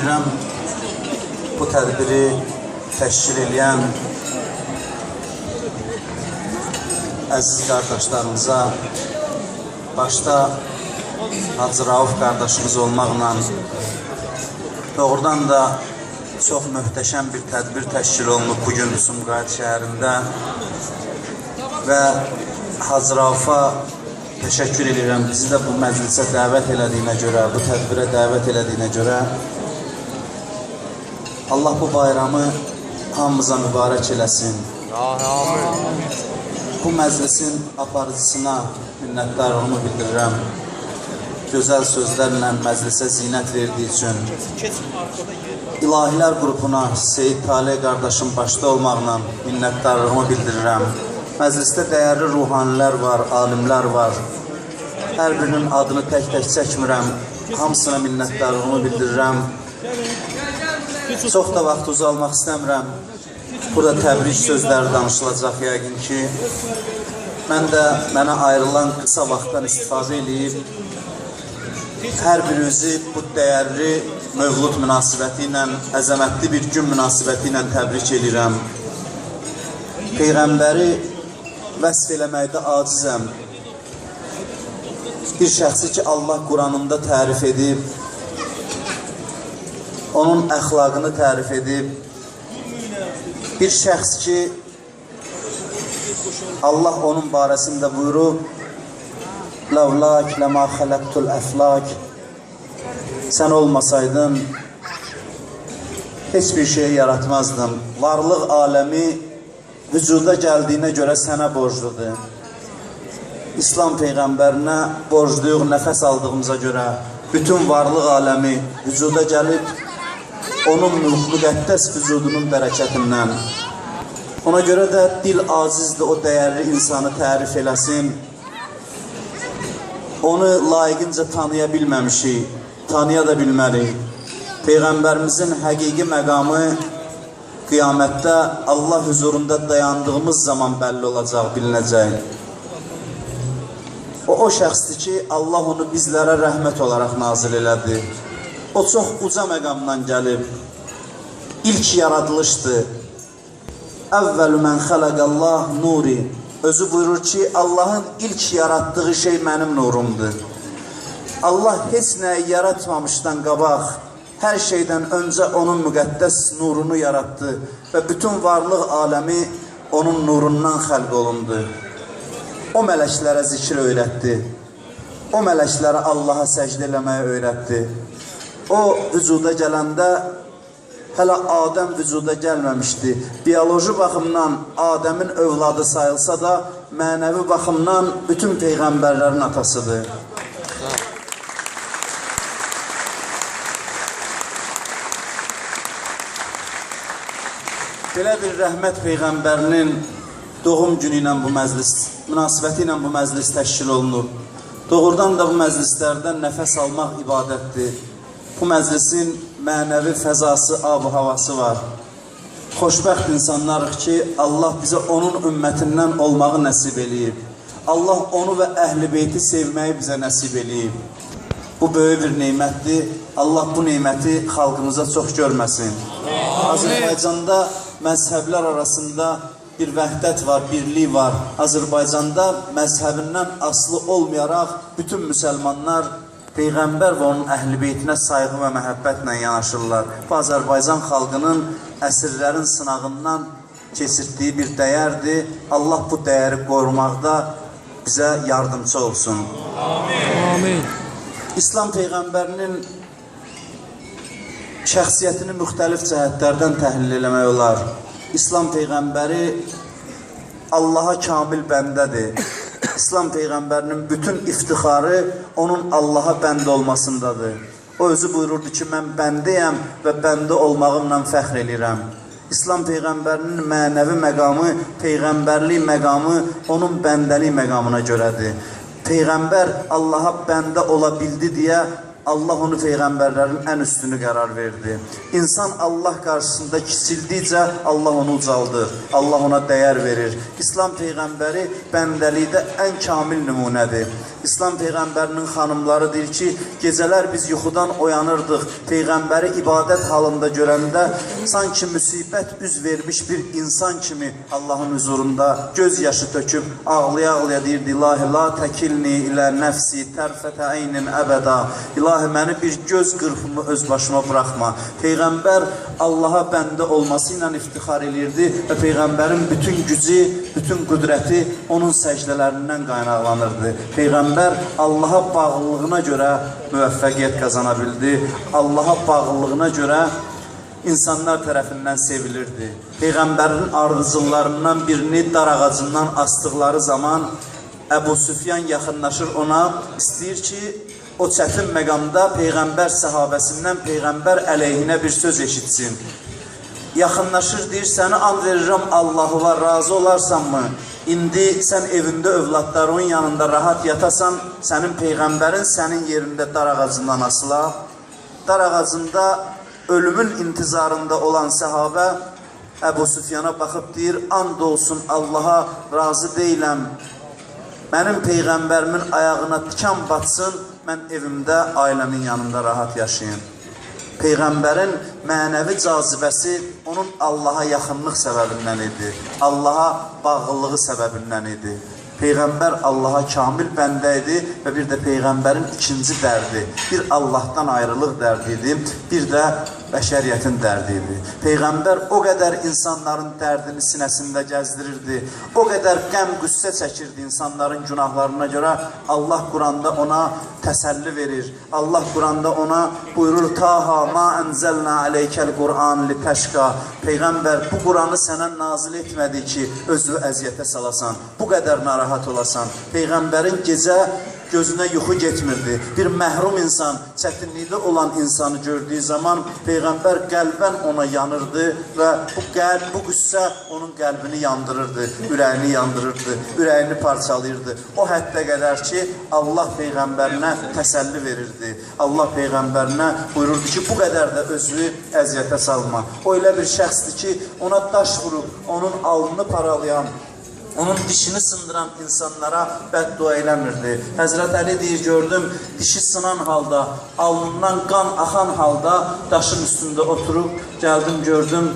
edirəm bu tədbiri təşkil edən əziz qardaşlarımıza, başda Hacı Rauf qardaşımız olmaqla doğrudan da çox möhtəşəm bir tədbir təşkil olunub bugün Sumqayıt şəhərində və Hacı Raufa təşəkkür edirəm. Bizi də bu məclisə dəvət elədiyinə görə, bu tədbirə dəvət elədiyinə görə Allah bu bayramı hamımıza mübarək eləsin. Bu məclisin aparıcısına minnətdarlığımı bildirirəm. Gözəl sözlərlə məclisə zinət verdiyi üçün. İlahilər qrupuna Seyid Talih qardaşım başda olmaqla minnətdarlığımı bildirirəm. Məclisdə dəyərli ruhanilər var, alimlər var. Hər birinin adını tək-tək çəkmirəm. Hamısına minnətdarlığımı bildirirəm. Çox da vaxt uzalmaq istəmirəm. Burada təbrik sözləri danışılacaq yəqin ki. Mən də mənə ayrılan qısa vaxtdan istifadə edib hər birinizi bu dəyərli mövlud münasibəti ilə, əzəmətli bir gün münasibəti ilə təbrik edirəm. Peyğəmbəri vəsf eləməkdə acizəm. Bir şəxsi ki, Allah Quranında tərif edib, onun əxlaqını tərif edib, bir şəxs ki, Allah onun barəsində buyurub, Ləvlak, ləmə xələqtul əflak, sən olmasaydın, heç bir şey yaratmazdım. Varlıq aləmi vücuda gəldiyinə görə sənə borcludur. İslam Peyğəmbərinə borcluyuq nəfəs aldığımıza görə. Bütün varlıq aləmi vücuda gəlib, onun müqəddəs vücudunun bərəkətindən. Ona görə də dil acizdir o dəyərli insanı tərif eləsin. Onu layiqincə tanıya bilməmişik, tanıya da bilməliyik. Peyğəmbərimizin həqiqi məqamı qiyamətdə Allah huzurunda dayandığımız zaman bəlli olacaq, bilinəcək. O şəxsdir ki, Allah onu bizlərə rəhmət olaraq nazil elədi. O çox uca məqamdan gəlib. İlk yaradılışdır. Əvvəlü mən xələqəllah nuri. Özü buyurur ki, Allahın ilk yaratdığı şey mənim nurumdur. Allah heç nəyi yaratmamışdan qabaq, hər şeydən öncə onun müqəddəs nurunu yarattı və bütün varlıq aləmi onun nurundan xəlq olundu. O mələklərə zikr öyrətdi. O mələklərə Allaha səcdə eləməyi öyrətdi. O vücuda gələndə hələ Adəm vücuda gəlməmişdi. Biyoloji baxımdan Adəmin övladı sayılsa da, mənəvi baxımdan bütün peyğəmbərlərin atasıdır. Belə bir rəhmət peyğəmbərinin doğum günü ilə bu məclis, münasibəti ilə bu məclis təşkil olunur. Doğrudan da bu məclislərdən nəfəs almaq ibadətdir. Bu məclisin mənəvi fəzası, ab-ı havası var. Xoşbəxt insanlarıq ki, Allah bizə onun ümmətindən olmağı nəsib eləyib. Allah onu və əhl-i beyti sevməyi bizə nəsib eləyib. Bu böyük bir neymətdir. Allah bu neyməti xalqımıza çox görməsin. Azərbaycanda məzhəblər arasında bir vəhdət var, birlik var. Azərbaycanda məzhəbindən asılı olmayaraq bütün müsəlmanlar Peyğəmbər və onun əhl-i beytinə sayğı və məhəbbətlə yanaşırlar. Bu, Azərbaycan xalqının əsrlərin sınağından keçirtdiyi bir dəyərdir. Allah bu dəyəri qorumaqda bizə yardımcı olsun. Amin. İslam Peyğəmbərinin şəxsiyyətini müxtəlif cəhətlərdən təhlil eləmək olar. İslam Peyğəmbəri Allaha kamil bəndədir. İslam Peyğəmbərinin bütün iftixarı onun Allaha bəndə olmasındadır. O özü buyururdu ki, mən bəndəyəm və bəndə olmağımla fəxr edirəm. İslam Peyğəmbərinin mənəvi məqamı, peyğəmbərlik məqamı onun bəndəlik məqamına görədir. Peyğəmbər Allaha bəndə ola bildi deyə Allah onu peyğəmbərlərin ən üstünü qərar verdi. İnsan Allah qarşısında kiçildikcə Allah onu ucaldır, Allah ona dəyər verir. İslam Peyğəmbəri bəndəlikdə ən kamil nümunədir. İslam Peyğəmbərinin xanımları deyir ki, gecələr biz yuxudan oyanırdıq. Peyğəmbəri ibadət halında görəndə sanki müsibət üz vermiş bir insan kimi Allahın huzurunda göz yaşı töküb ağlaya-ağlaya deyirdi: İlahi la təkilni ilə nəfsi tərfətə əynin əbəda. İlahi məni bir göz qırpımı öz başıma buraxma. Peyğəmbər Allaha bəndə olması ilə iftixar edirdi və Peyğəmbərin bütün gücü, bütün qüdrəti onun səcdələrindən qaynaqlanırdı. Peyğəmbər Allaha bağlılığına görə müvəffəqiyyət qazana bildi. Allaha bağlılığına görə insanlar tərəfindən sevilirdi. Peyğəmbərin ardıcıllarından birini dar ağacından asdıqları zaman Əbu Süfyan yaxınlaşır ona, istəyir ki, o çətin məqamda Peyğəmbər səhabəsindən Peyğəmbər əleyhinə bir söz eşitsin. Yaxınlaşır, deyir, səni and verirəm Allahı var, razı olarsanmı? İndi sən evində övladların yanında rahat yatasan, sənin Peyğəmbərin sənin yerində dar ağacından asıla. Dar ağacında ölümün intizarında olan səhabə Əbu Süfyana baxıb deyir, and olsun Allaha razı deyiləm. Mənim Peyğəmbərimin ayağına tikan batsın, mən evimdə ailəmin yanında rahat yaşayım. Peyğəmbərin mənəvi cazibəsi onun Allaha yaxınlıq səbəbindən idi. Allaha bağlılığı səbəbindən idi. Peyğəmbər Allaha kamil bəndə idi və bir də Peyğəmbərin ikinci dərdi, bir Allahdan ayrılıq dərdi idi, bir də bəşəriyyətin dərdi idi. Peyğəmbər o qədər insanların dərdini sinəsində gəzdirirdi, o qədər qəm, qüssə çəkirdi insanların günahlarına görə. Allah Quranda ona təsəlli verir. Allah Quranda ona buyurur: Taha ma ənzəlnə aleykəl Qur'an li təşqa. Peyğəmbər, bu Qur'anı sənə nazil etmədi ki, özü əziyyətə salasan, bu qədər narahat olasan. Peyğəmbərin gecə gözünə yuxu getmirdi. Bir məhrum insan, çətinlikdə olan insanı gördüyü zaman Peyğəmbər qəlbən ona yanırdı və bu qüssə onun qəlbini yandırırdı, ürəyini yandırırdı, ürəyini parçalayırdı. O həddə qədər ki, Allah Peyğəmbərinə təsəlli verirdi. Allah Peyğəmbərinə buyururdu ki, bu qədər də özünü əziyyətə salma. O elə bir şəxsdir ki, ona daş vurub, onun alnını paralayan, onun dişini sındıran insanlara bəddua eləmirdi. Həzrət Əli deyir, gördüm, dişi sınan halda, alnından qan axan halda daşın üstündə oturub, gəldim, gördüm,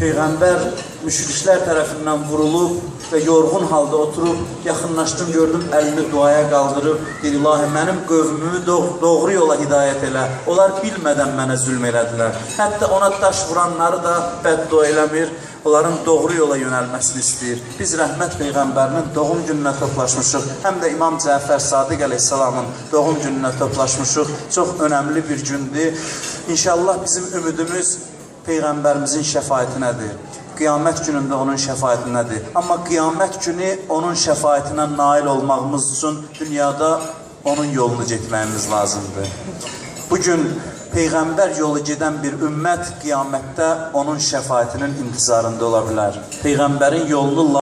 Peyğəmbər müşriklər tərəfindən vurulub və yorğun halda oturub, yaxınlaşdım, gördüm, əlini duaya qaldırıb, deyir, İlahi, mənim qövmümü doğru yola hidayət elə. Onlar bilmədən mənə zülm elədilər. Hətta ona daş vuranları da bəddua eləmir, onların doğru yola yönəlməsini istəyir. Biz rəhmət Peyğəmbərinin doğum gününə toplaşmışıq, həm də İmam Cəfər Sadiq əleyhissalamın doğum gününə toplaşmışıq. Çox önəmli bir gündür. İnşallah bizim ümidimiz Peyğəmbərimizin şəfaətinədir. Qiyamət günündə onun şəfaətinədir. Amma qiyamət günü onun şəfaətinə nail olmağımız üçün dünyada onun yolunu getməyimiz lazımdır. Bugün Peyğəmbər yolu gedən bir ümmət qiyamətdə onun şəfaətinin intizarında ola bilər. Peyğəmbərin yolunu